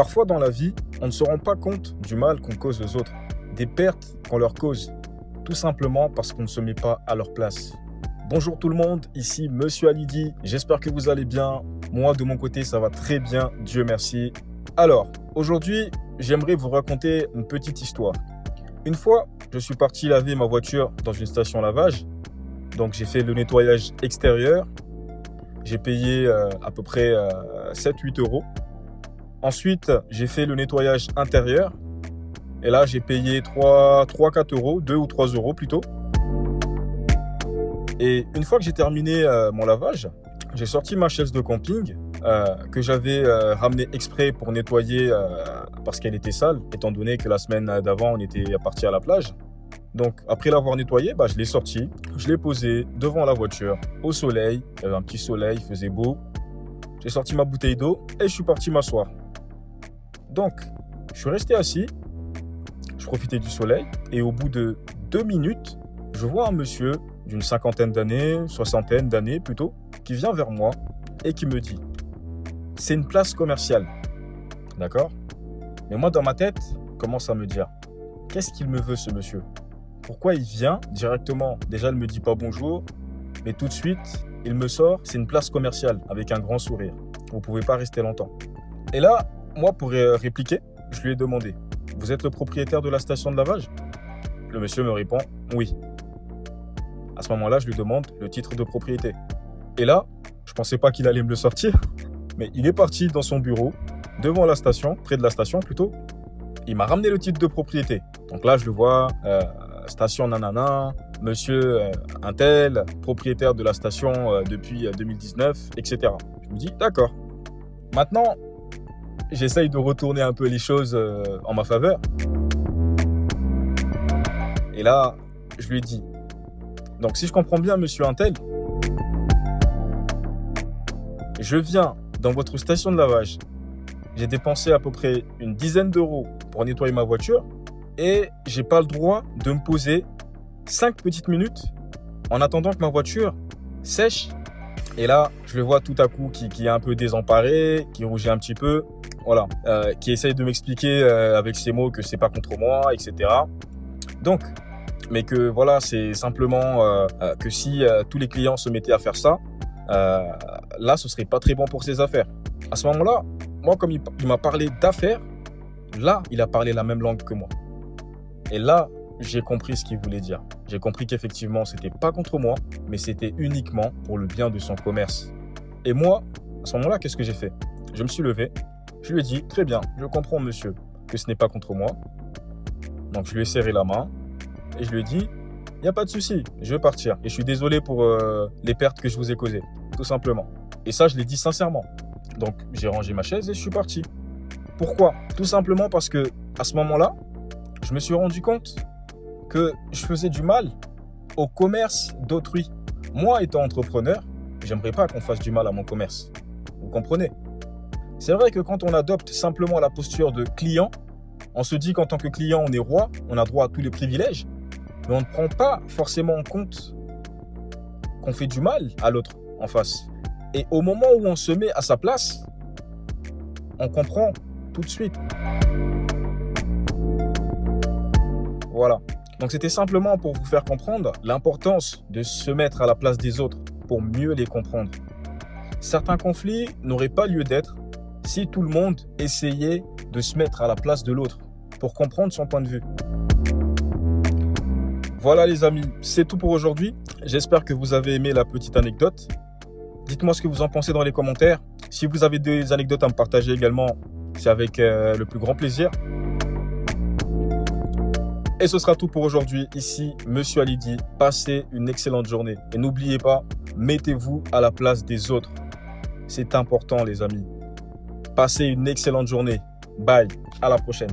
Parfois dans la vie, on ne se rend pas compte du mal qu'on cause aux autres, des pertes qu'on leur cause, tout simplement parce qu'on ne se met pas à leur place. Bonjour tout le monde, ici Monsieur Alidi, j'espère que vous allez bien. Moi de mon côté ça va très bien, Dieu merci. Alors, aujourd'hui, j'aimerais vous raconter une petite histoire. Une fois, je suis parti laver ma voiture dans une station lavage. Donc j'ai fait le nettoyage extérieur. J'ai payé à peu près 7-8 euros. Ensuite, j'ai fait le nettoyage intérieur. Et là, j'ai payé 3-4 euros, 2 ou 3 euros plutôt. Et une fois que j'ai terminé mon lavage, j'ai sorti ma chaise de camping que j'avais ramenée exprès pour nettoyer parce qu'elle était sale, étant donné que la semaine d'avant, on était parti à la plage. Donc, après l'avoir nettoyée, je l'ai sortie, je l'ai posée devant la voiture, au soleil. Il y avait un petit soleil, il faisait beau. J'ai sorti ma bouteille d'eau et je suis parti m'asseoir. Donc, je suis resté assis, je profitais du soleil et au bout de 2 minutes, je vois un monsieur d'une cinquantaine d'années, soixantaine d'années plutôt, qui vient vers moi et qui me dit « C'est une place commerciale. » D'accord ? Mais moi, dans ma tête, commence à me dire « Qu'est-ce qu'il me veut ce monsieur ? Pourquoi il vient directement ? Déjà, il ne me dit pas bonjour, mais tout de suite, il me sort « C'est une place commerciale » avec un grand sourire. Vous ne pouvez pas rester longtemps. Et là, moi, pour répliquer, je lui ai demandé « Vous êtes le propriétaire de la station de lavage ?» Le monsieur me répond « Oui ». À ce moment-là, je lui demande le titre de propriété. Et là, je ne pensais pas qu'il allait me le sortir, mais il est parti dans son bureau, devant la station, près de la station plutôt. Il m'a ramené le titre de propriété. Donc là, je le vois, station nanana, monsieur untel, propriétaire de la station depuis 2019, etc. Je me dis, d'accord. Maintenant, j'essaye de retourner un peu les choses en ma faveur. Et là, je lui ai dit, donc si je comprends bien, monsieur untel, je viens dans votre station de lavage. J'ai dépensé à peu près une dizaine d'euros pour nettoyer ma voiture et j'ai pas le droit de me poser 5 petites minutes en attendant que ma voiture sèche. Et là, je le vois tout à coup qui est un peu désemparé, qui rougit un petit peu, voilà, qui essaye de m'expliquer avec ses mots que c'est pas contre moi, etc. Donc, mais que voilà, c'est simplement que si tous les clients se mettaient à faire ça, là, ce serait pas très bon pour ses affaires. À ce moment-là, moi, comme il m'a parlé d'affaires, là, il a parlé la même langue que moi. Et là, j'ai compris ce qu'il voulait dire. J'ai compris qu'effectivement, c'était pas contre moi, mais c'était uniquement pour le bien de son commerce. Et moi, à ce moment-là, qu'est-ce que j'ai fait ? Je me suis levé, je lui ai dit, très bien, je comprends, monsieur, que ce n'est pas contre moi. Donc, je lui ai serré la main et je lui ai dit, il n'y a pas de souci, je vais partir. Et je suis désolé pour les pertes que je vous ai causées, tout simplement. Et ça, je l'ai dit sincèrement. Donc, j'ai rangé ma chaise et je suis parti. Pourquoi ? Tout simplement parce que à ce moment-là, je me suis rendu compte que je faisais du mal au commerce d'autrui. Moi, étant entrepreneur, j'aimerais pas qu'on fasse du mal à mon commerce. Vous comprenez ? C'est vrai que quand on adopte simplement la posture de client, on se dit qu'en tant que client, on est roi, on a droit à tous les privilèges, mais on ne prend pas forcément en compte qu'on fait du mal à l'autre en face. Et au moment où on se met à sa place, on comprend tout de suite. Voilà. Donc c'était simplement pour vous faire comprendre l'importance de se mettre à la place des autres pour mieux les comprendre. Certains conflits n'auraient pas lieu d'être si tout le monde essayait de se mettre à la place de l'autre pour comprendre son point de vue. Voilà les amis, c'est tout pour aujourd'hui. J'espère que vous avez aimé la petite anecdote. Dites-moi ce que vous en pensez dans les commentaires. Si vous avez des anecdotes à me partager également, c'est avec le plus grand plaisir. Et ce sera tout pour aujourd'hui. Ici, Monsieur Alidi. Passez une excellente journée. Et n'oubliez pas, mettez-vous à la place des autres. C'est important les amis. Passez une excellente journée. Bye, à la prochaine.